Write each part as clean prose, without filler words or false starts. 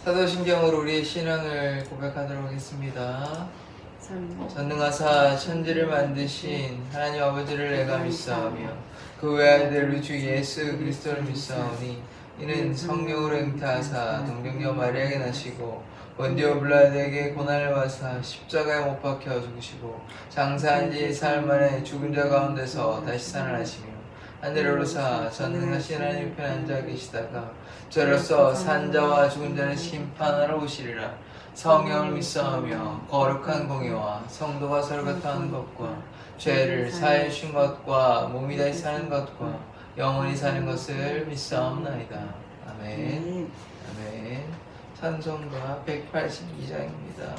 사도신경으로 우리의 신앙을 고백하도록 하겠습니다. 전능하사 천지를 만드신 하나님 아버지를 내가 믿사오며 그 외아들로 주 예수 그리스도를 믿사오니 이는 성령으로 잉태하사 동정녀 마리아에게 나시고 본디오 빌라도에게 고난을 받으사 십자가에 못 박혀 죽으시고 장사한 지 사흘 만에 죽은 자 가운데서 다시 살아나시며 하늘에 오르사 전능하신 하나님 편에 앉아 계시다가 저로서 산자와 죽은 자를 심판하러 오시리라. 성령을 믿사오며 거룩한 공의와 성도가 서로 같아하는 것과 죄를 사해 주신 것과 몸이 다시 사는 것과 영원히 사는 것을 믿사옵나이다. 아멘. 아멘. 찬송가 182장입니다.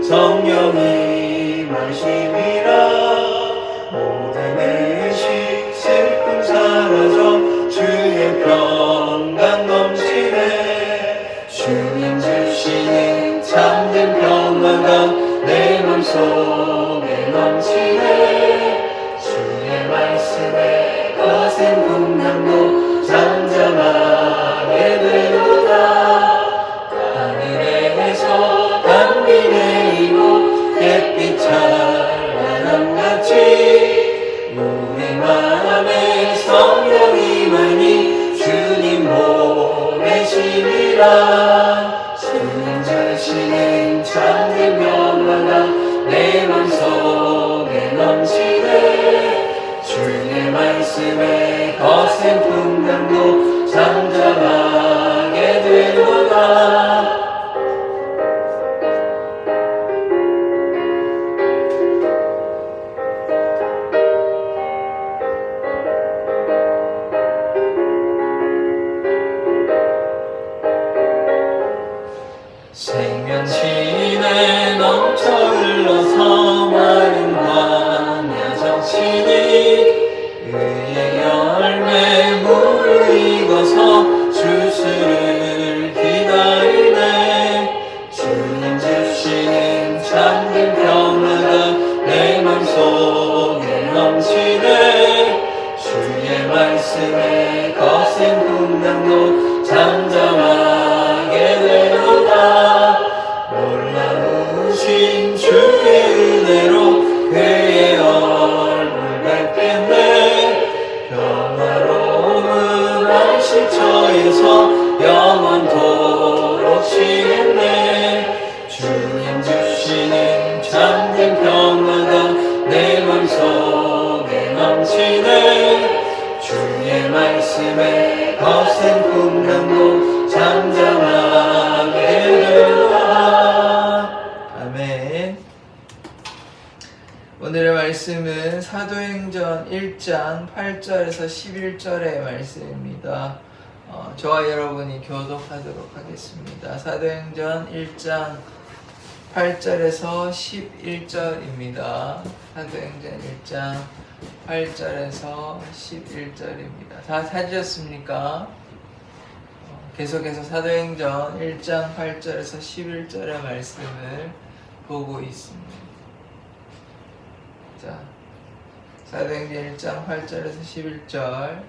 성령이 마심이라 모든 의식 슬픔 사라져 주의 평강 넘치네. 주님 주시는 참된 평화가 내 맘속에 넘치네. 주의 말씀에 거센 풍랑도 잠잠하게 되도다. 하늘에서 단비 내리고 햇빛 찬란함같이 우리 맘에 성령이 많이 주님 보내시리라. 주님 주시는 참된 평화가 내 맘속에 넘치네. 주의 말씀에 거센 풍랑도 잠잠하게 되도다. 생명신에 넘쳐 흘러서 마른 광야 적시니 의의 열매 무르익어서 주수를 기다리네. 주님 주시는 참된 평화가 내 맘속에 넘치네. 주의 말씀에 거센 풍랑도 잠잠하게 되도다. 놀라우신 주의 은혜로 그의 얼굴 뵙겠네. 평화로운 안식처에서 영원토록 쉬겠네. 주님 주시는 참된 평화가 내 맘속에 넘치네. 주의 말씀에 거센 풍랑도 잠잠하게 되도다. 아멘. 오늘의 말씀은 사도행전 1장 8절에서 11절의 말씀입니다. 저와 여러분이 교독하도록 하겠습니다. 사도행전 1장 8절에서 11절입니다. 사도행전 1장 8절에서 11절입니다. 다 찾으셨습니까? 계속해서 사도행전 1장 8절에서 11절의 말씀을 보고 있습니다. 자, 사도행전 1장 8절에서 11절.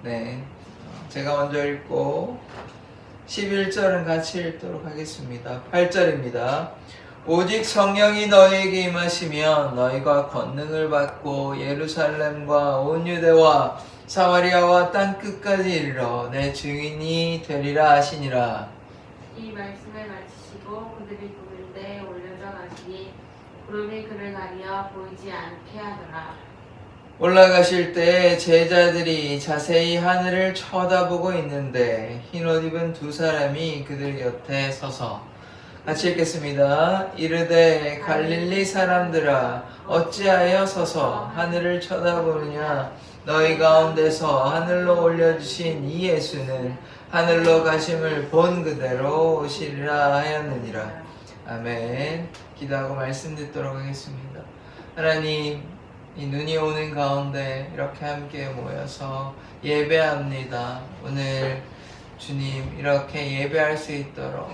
네, 제가 먼저 읽고 11절은 같이 읽도록 하겠습니다. 8절입니다. 오직 성령이 너희에게 임하시면 너희가 권능을 받고 예루살렘과 온 유대와 사마리아와 땅 끝까지 이르러 내 증인이 되리라 하시니라. 이 말씀을 마치시고 그들이 부를 때 올려져 가시니 구름이 그를 가리어 보이지 않게 하더라. 올라가실 때 제자들이 자세히 하늘을 쳐다보고 있는데 흰옷 입은 두 사람이 그들 곁에 서서 같이 읽겠습니다. 이르되 갈릴리 사람들아 어찌하여 서서 하늘을 쳐다보느냐 너희 가운데서 하늘로 올려주신 이 예수는 하늘로 가심을 본 그대로 오시리라 하였느니라. 아멘. 기도하고 말씀 듣도록 하겠습니다. 하나님, 이 눈이 오는 가운데 이렇게 함께 모여서 예배합니다. 오늘 주님 이렇게 예배할 수 있도록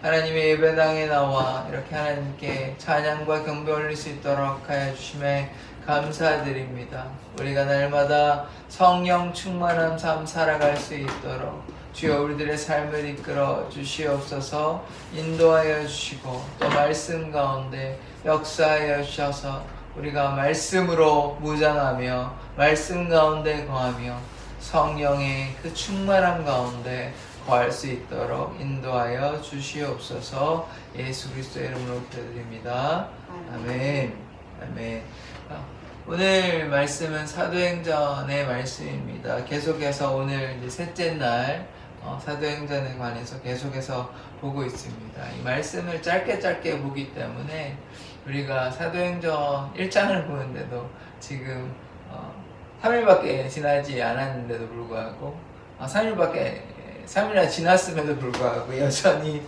하나님의 예배당에 나와 이렇게 하나님께 찬양과 경배 올릴 수 있도록 하여 주심에 감사드립니다. 우리가 날마다 성령 충만한 삶 살아갈 수 있도록 주여 우리들의 삶을 이끌어 주시옵소서. 인도하여 주시고 또 말씀 가운데 역사하여 주셔서 우리가 말씀으로 무장하며 말씀 가운데 거하며 성령의 그 충만함 가운데 거할 수 있도록 인도하여 주시옵소서. 예수 그리스도의 이름으로 기도드립니다. 아멘. 아멘. 오늘 말씀은 사도행전의 말씀입니다. 계속해서 오늘 이제 셋째 날 사도행전에 관해서 계속해서 보고 있습니다. 이 말씀을 짧게 보기 때문에 우리가 사도행전 1장을 보는데도 지금 3일밖에 지나지 않았는데도 불구하고 3일이나 지났음에도 불구하고 여전히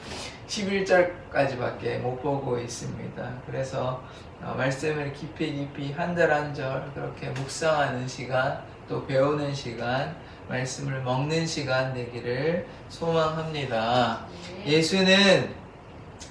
11절까지밖에 못 보고 있습니다. 그래서 말씀을 깊이 한 절 한 절 그렇게 묵상하는 시간, 또 배우는 시간, 말씀을 먹는 시간 되기를 소망합니다. 예수는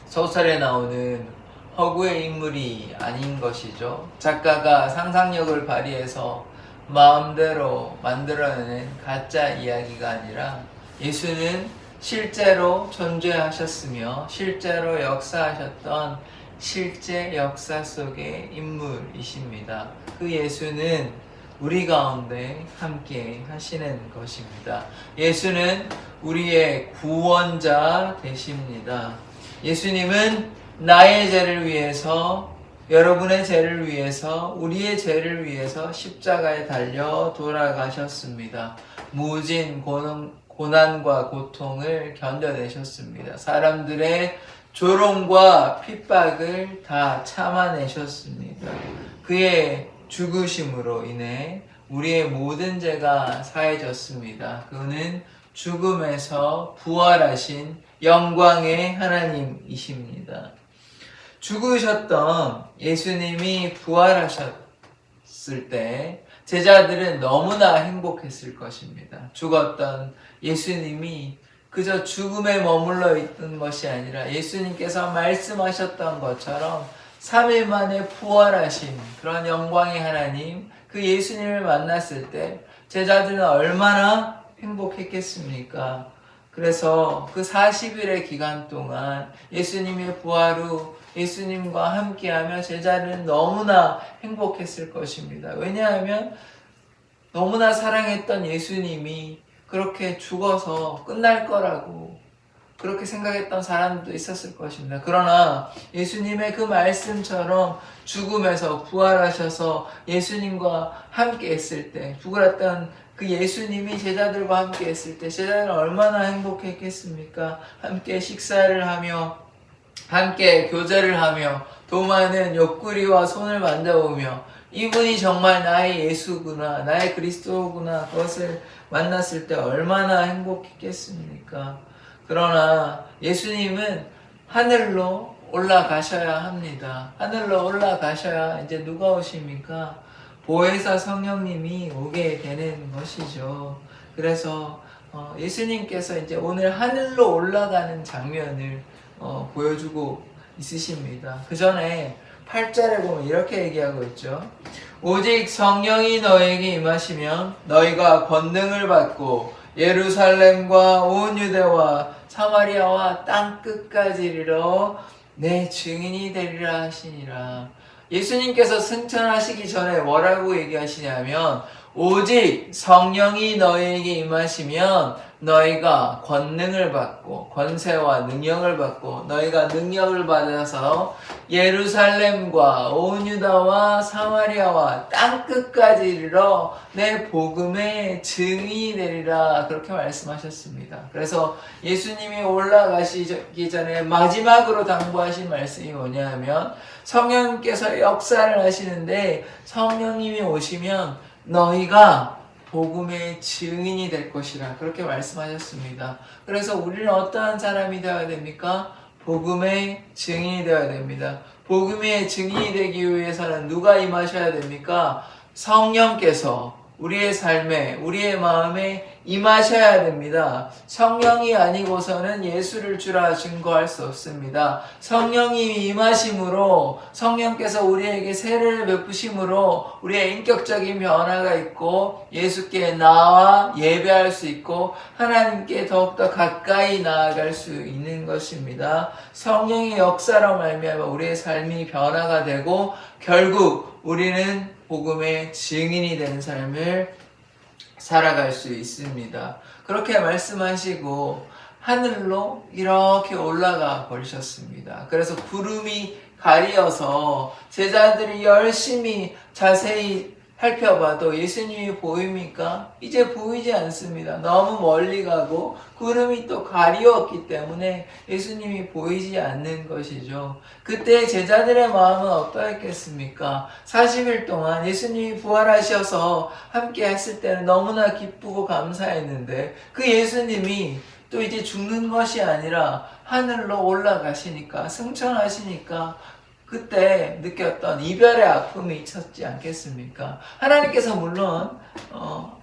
소설에 나오는 허구의 인물이 아닌 것이죠. 작가가 상상력을 발휘해서 마음대로 만들어낸 가짜 이야기가 아니라 예수는 실제로 존재하셨으며 실제로 역사하셨던 실제 역사 속의 인물이십니다. 그 예수는 우리 가운데 함께 하시는 것입니다. 예수는 우리의 구원자 되십니다. 예수님은 나의 죄를 위해서, 여러분의 죄를 위해서, 우리의 죄를 위해서 십자가에 달려 돌아가셨습니다. 무진 고난과 고통을 견뎌내셨습니다. 사람들의 조롱과 핍박을 다 참아내셨습니다. 그의 죽으심으로 인해 우리의 모든 죄가 사해졌습니다. 그는 죽음에서 부활하신 영광의 하나님이십니다. 죽으셨던 예수님이 부활하셨을 때 제자들은 너무나 행복했을 것입니다. 죽었던 예수님이 그저 죽음에 머물러 있던 것이 아니라 예수님께서 말씀하셨던 것처럼 3일 만에 부활하신 그런 영광의 하나님, 그 예수님을 만났을 때 제자들은 얼마나 행복했겠습니까? 그래서 그 40일의 기간 동안 예수님의 부활 후 예수님과 함께하며 제자들은 너무나 행복했을 것입니다. 왜냐하면 너무나 사랑했던 예수님이 그렇게 죽어서 끝날 거라고 그렇게 생각했던 사람도 있었을 것입니다. 그러나 예수님의 그 말씀처럼 죽음에서 부활하셔서 예수님과 함께 했을 때, 죽으셨던 그 예수님이 제자들과 함께 했을 때 제자들은 얼마나 행복했겠습니까? 함께 식사를 하며 함께 교제를 하며 도마는 옆구리와 손을 만져보며 이분이 정말 나의 예수구나, 나의 그리스도구나, 그것을 만났을 때 얼마나 행복했겠습니까? 그러나 예수님은 하늘로 올라가셔야 합니다. 하늘로 올라가셔야 이제 누가 오십니까? 보혜사 성령님이 오게 되는 것이죠. 그래서 예수님께서 이제 오늘 하늘로 올라가는 장면을 보여주고 있으십니다. 그 전에 8절에 보면 이렇게 얘기하고 있죠. 오직 성령이 너에게 임하시면 너희가 권능을 받고 예루살렘과 온 유대와 사마리아와 땅 끝까지 이르러 내 증인이 되리라 하시니라. 예수님께서 승천하시기 전에 뭐라고 얘기하시냐면 오직 성령이 너희에게 임하시면 너희가 권능을 받고 권세와 능력을 받고 너희가 능력을 받아서 예루살렘과 온 유다와 사마리아와 땅끝까지 이르러 내 복음의 증인이 되리라 그렇게 말씀하셨습니다. 그래서 예수님이 올라가시기 전에 마지막으로 당부하신 말씀이 뭐냐면 성령님께서 역사를 하시는데 성령님이 오시면 너희가 복음의 증인이 될 것이라 그렇게 말씀하셨습니다. 그래서 우리는 어떠한 사람이 되어야 됩니까? 복음의 증인이 되어야 됩니다. 복음의 증인이 되기 위해서는 누가 임하셔야 됩니까? 성령께서 우리의 삶에, 우리의 마음에 임하셔야 됩니다. 성령이 아니고서는 예수를 주라 증거할 수 없습니다. 성령이 임하심으로 성령께서 우리에게 세례를 베푸심으로 우리의 인격적인 변화가 있고 예수께 나와 예배할 수 있고 하나님께 더욱더 가까이 나아갈 수 있는 것입니다. 성령의 역사로 말미암아 우리의 삶이 변화가 되고 결국 우리는 복음의 증인이 되는 삶을 살아갈 수 있습니다. 그렇게 말씀하시고 하늘로 이렇게 올라가 버리셨습니다. 그래서 구름이 가리어서 제자들이 열심히 자세히 살펴봐도 예수님이 보입니까? 이제 보이지 않습니다. 너무 멀리 가고 구름이 또 가리웠기 때문에 예수님이 보이지 않는 것이죠. 그때 제자들의 마음은 어떠했겠습니까? 40일 동안 예수님이 부활하셔서 함께 했을 때는 너무나 기쁘고 감사했는데 그 예수님이 또 이제 죽는 것이 아니라 하늘로 올라가시니까 승천하시니까 그때 느꼈던 이별의 아픔이 있었지 않겠습니까? 하나님께서 물론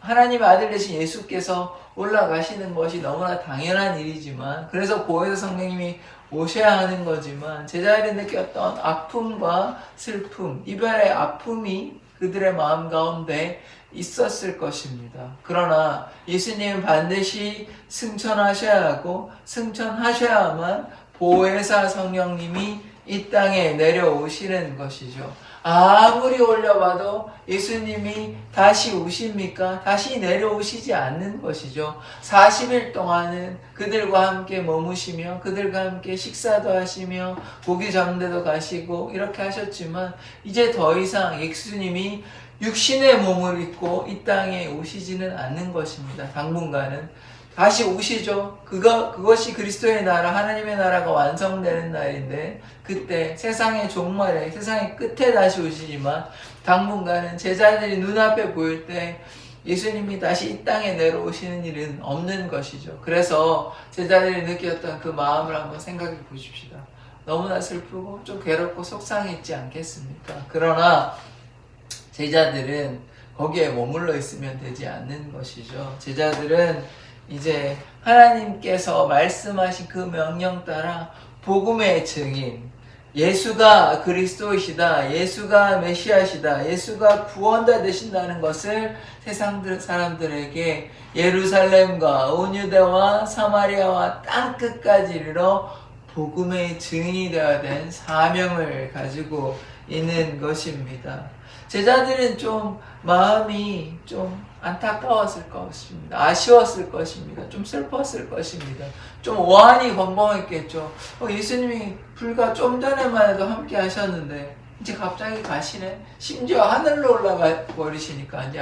하나님의 아들 되신 예수께서 올라가시는 것이 너무나 당연한 일이지만 그래서 보혜사 성령님이 오셔야 하는 거지만 제자들이 느꼈던 아픔과 슬픔, 이별의 아픔이 그들의 마음 가운데 있었을 것입니다. 그러나 예수님은 반드시 승천하셔야 하고 승천하셔야만 보혜사 성령님이 이 땅에 내려오시는 것이죠. 아무리 올려봐도 예수님이 다시 오십니까? 다시 내려오시지 않는 것이죠. 40일 동안은 그들과 함께 머무시며 그들과 함께 식사도 하시며 고기 잡는데도 가시고 이렇게 하셨지만 이제 더 이상 예수님이 육신의 몸을 입고 이 땅에 오시지는 않는 것입니다. 당분간은 다시 오시죠. 그것이 그리스도의 나라, 하나님의 나라가 완성되는 날인데 그때 세상의 종말에, 세상의 끝에 다시 오시지만 당분간은 제자들이 눈앞에 보일 때 예수님이 다시 이 땅에 내려오시는 일은 없는 것이죠. 그래서 제자들이 느꼈던 그 마음을 한번 생각해 보십시다. 너무나 슬프고 좀 괴롭고 속상했지 않겠습니까? 그러나 제자들은 거기에 머물러 있으면 되지 않는 것이죠. 제자들은 이제 하나님께서 말씀하신 그 명령 따라 복음의 증인, 예수가 그리스도이시다, 예수가 메시아시다, 예수가 구원자 되신다는 것을 세상 사람들에게 예루살렘과 온 유대와 사마리아와 땅끝까지 이르러 복음의 증인이 되어야 된 사명을 가지고 있는 것입니다. 제자들은 좀 마음이 좀 안타까웠을 것입니다. 아쉬웠을 것입니다. 좀 슬펐을 것입니다. 좀 오한이 번번했겠죠. 예수님이 불과 좀 전에만 해도 함께 하셨는데 이제 갑자기 가시네. 심지어 하늘로 올라가 버리시니까 이제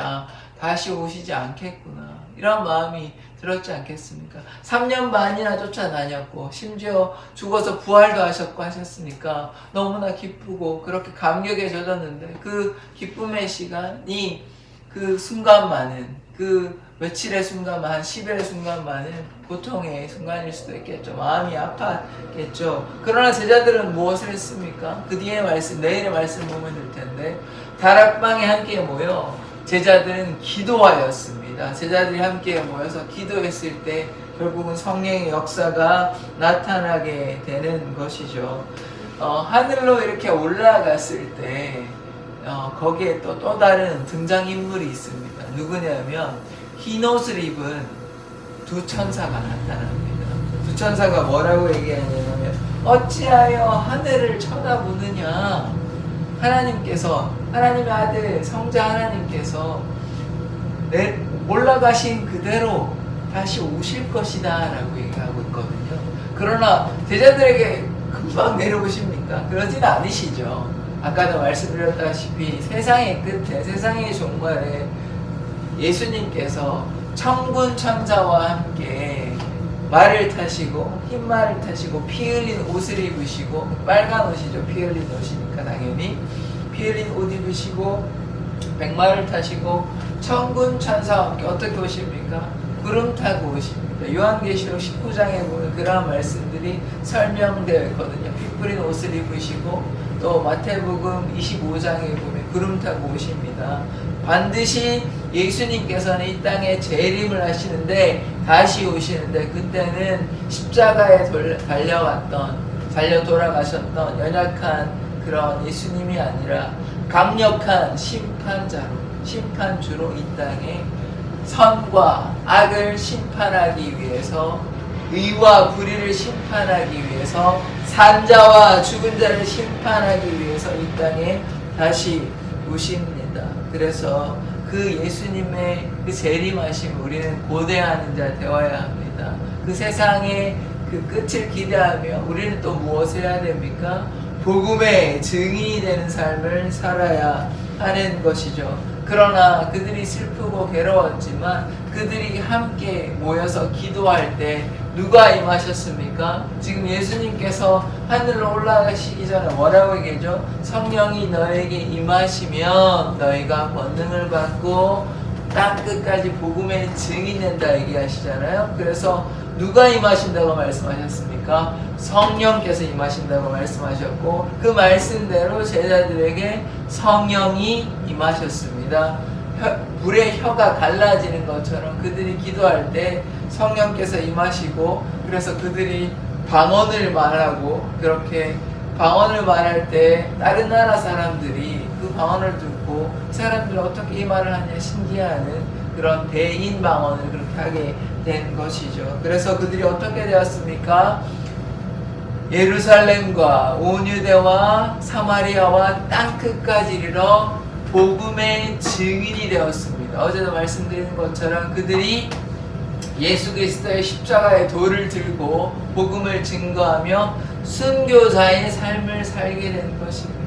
다시 오시지 않겠구나. 이런 마음이 들었지 않겠습니까? 3년 반이나 쫓아다녔고 심지어 죽어서 부활도 하셨고 하셨으니까 너무나 기쁘고 그렇게 감격에 젖었는데 그 기쁨의 시간이 그 순간만은 그 며칠의 순간만 한 10일의 순간만은 고통의 순간일 수도 있겠죠. 마음이 아팠겠죠. 그러나 제자들은 무엇을 했습니까? 그 뒤에 말씀, 내일의 말씀 보면 될 텐데 다락방에 함께 모여 제자들은 기도하였습니다. 제자들이 함께 모여서 기도했을 때 결국은 성령의 역사가 나타나게 되는 것이죠. 하늘로 이렇게 올라갔을 때 거기에 또 다른 등장인물이 있습니다. 누구냐면 흰 옷을 입은 두 천사가 나타납니다. 두 천사가 뭐라고 얘기하냐면 어찌하여 하늘을 쳐다보느냐. 하나님께서, 하나님의 아들 성자 하나님께서 올라가신 그대로 다시 오실 것이다 라고 얘기하고 있거든요. 그러나 제자들에게 금방 내려오십니까? 그러진 않으시죠. 아까도 말씀드렸다시피 세상의 끝에, 세상의 종말에 예수님께서 천군 천사와 함께 말을 타시고 흰 말을 타시고 피 흘린 옷을 입으시고, 빨간 옷이죠. 피 흘린 옷이니까 당연히 피 흘린 옷 입으시고 백마를 타시고 천군 천사와 함께 어떻게 오십니까? 구름 타고 오십니다. 요한계시록 19장에 보면 그러한 말씀들이 설명되어 있거든요. 피 뿌린 옷을 입으시고, 또 마태복음 25장에 보면 구름 타고 오십니다. 반드시 예수님께서는 이 땅에 재림을 하시는데, 다시 오시는데, 그때는 십자가에 달려 돌아가셨던 연약한 그런 예수님이 아니라 강력한 심판주로 이 땅에 선과 악을 심판하기 위해서, 의와 불의를 심판하기 위해서, 산자와 죽은 자를 심판하기 위해서 이 땅에 다시 오십니다. 그래서 그 예수님의 그 재림하심, 우리는 고대하는 자 되어야 합니다. 그 세상의 그 끝을 기대하며 우리는 또 무엇을 해야 됩니까? 복음의 증인이 되는 삶을 살아야 하는 것이죠. 그러나 그들이 슬프고 괴로웠지만 그들이 함께 모여서 기도할 때 누가 임하셨습니까? 지금 예수님께서 하늘로 올라가시기 전에 뭐라고 얘기하죠? 성령이 너에게 임하시면 너희가 권능을 받고 땅 끝까지 복음의 증인이 된다 얘기하시잖아요. 그래서 누가 임하신다고 말씀하셨습니까? 성령께서 임하신다고 말씀하셨고, 그 말씀대로 제자들에게 성령이 임하셨습니다. 불의 혀가 갈라지는 것처럼 그들이 기도할 때 성령께서 임하시고, 그래서 그들이 방언을 말하고, 그렇게 방언을 말할 때 다른 나라 사람들이 그 방언을 듣고 이 사람들이 어떻게 이 말을 하냐 신기해하는 그런 대인 방언을 그렇게 하게 된 것이죠. 그래서 그들이 어떻게 되었습니까? 예루살렘과 온 유대와 사마리아와 땅끝까지 이르러 복음의 증인이 되었습니다. 어제도 말씀드린 것처럼 그들이 예수 그리스도의 십자가의 돌을 들고 복음을 증거하며 순교자의 삶을 살게 된 것입니다.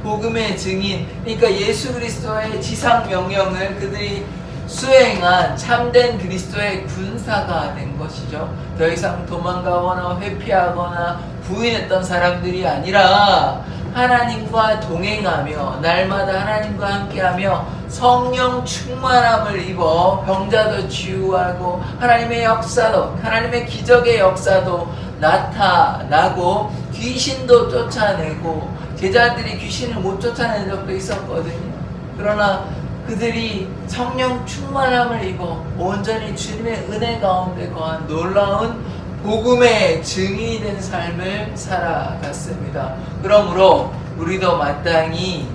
복음의 증인, 그러니까 예수 그리스도의 지상 명령을 그들이 수행한 참된 그리스도의 군사가 된 것이죠. 더 이상 도망가거나 회피하거나 부인했던 사람들이 아니라 하나님과 동행하며 날마다 하나님과 함께하며 성령 충만함을 입어 병자도 치유하고 하나님의 역사도, 하나님의 기적의 역사도 나타나고 귀신도 쫓아내고, 제자들이 귀신을 못 쫓아낸 적도 있었거든요. 그러나 그들이 성령 충만함을 입어 온전히 주님의 은혜 가운데 거한 놀라운 복음의 증인이 된 삶을 살아갔습니다. 그러므로 우리도 마땅히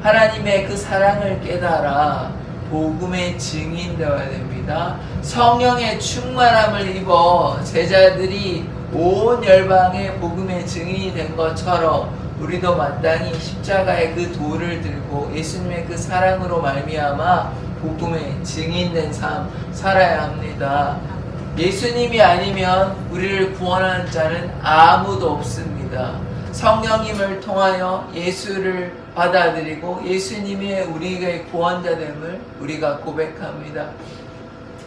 하나님의 그 사랑을 깨달아 복음의 증인 되어야 됩니다. 성령의 충만함을 입어 제자들이 온 열방의 복음의 증인이 된 것처럼 우리도 마땅히 십자가의 그 돌을 들고 예수님의 그 사랑으로 말미암아 복음의 증인된 삶 살아야 합니다. 예수님이 아니면 우리를 구원하는 자는 아무도 없습니다. 성령님을 통하여 예수를 받아들이고 예수님이 우리의 구원자됨을 우리가 고백합니다.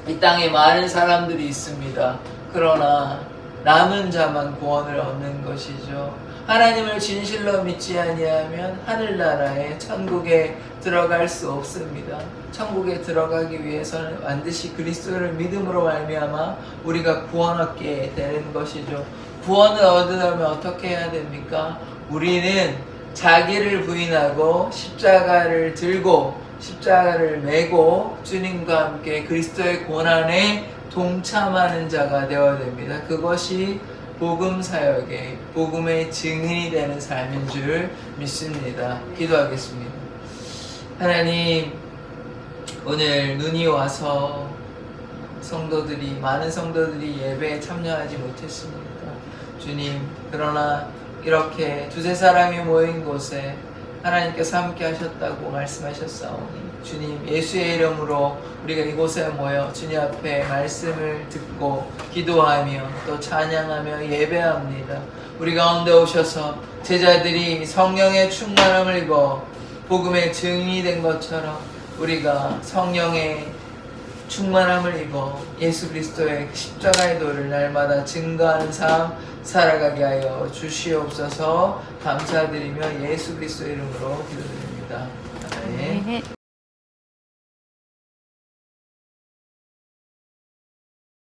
이 땅에 많은 사람들이 있습니다. 그러나 남은 자만 구원을 얻는 것이죠. 하나님을 진실로 믿지 아니하면 하늘나라에 천국에 들어갈 수 없습니다. 천국에 들어가기 위해서는 반드시 그리스도를 믿음으로 말미암아 우리가 구원 얻게 되는 것이죠. 구원을 얻으려면 어떻게 해야 됩니까? 우리는 자기를 부인하고 십자가를 들고 십자가를 메고 주님과 함께 그리스도의 고난에 동참하는 자가 되어야 됩니다. 그것이 복음 사역의 복음의 증인이 되는 삶인 줄 믿습니다. 기도하겠습니다. 하나님, 오늘 눈이 와서 많은 성도들이 예배에 참여하지 못했습니다. 주님, 그러나 이렇게 두세 사람이 모인 곳에 하나님께서 함께 하셨다고 말씀하셨사오니 주님 예수의 이름으로 우리가 이곳에 모여 주님 앞에 말씀을 듣고 기도하며 또 찬양하며 예배합니다. 우리 가운데 오셔서 제자들이 성령의 충만함을 입어 복음의 증인이 된 것처럼 우리가 성령의 충만함을 입어 예수 그리스도의 십자가의 도를 날마다 증거하는 삶 살아가게 하여 주시옵소서. 감사드리며 예수 그리스도 이름으로 기도드립니다. 아멘. 네.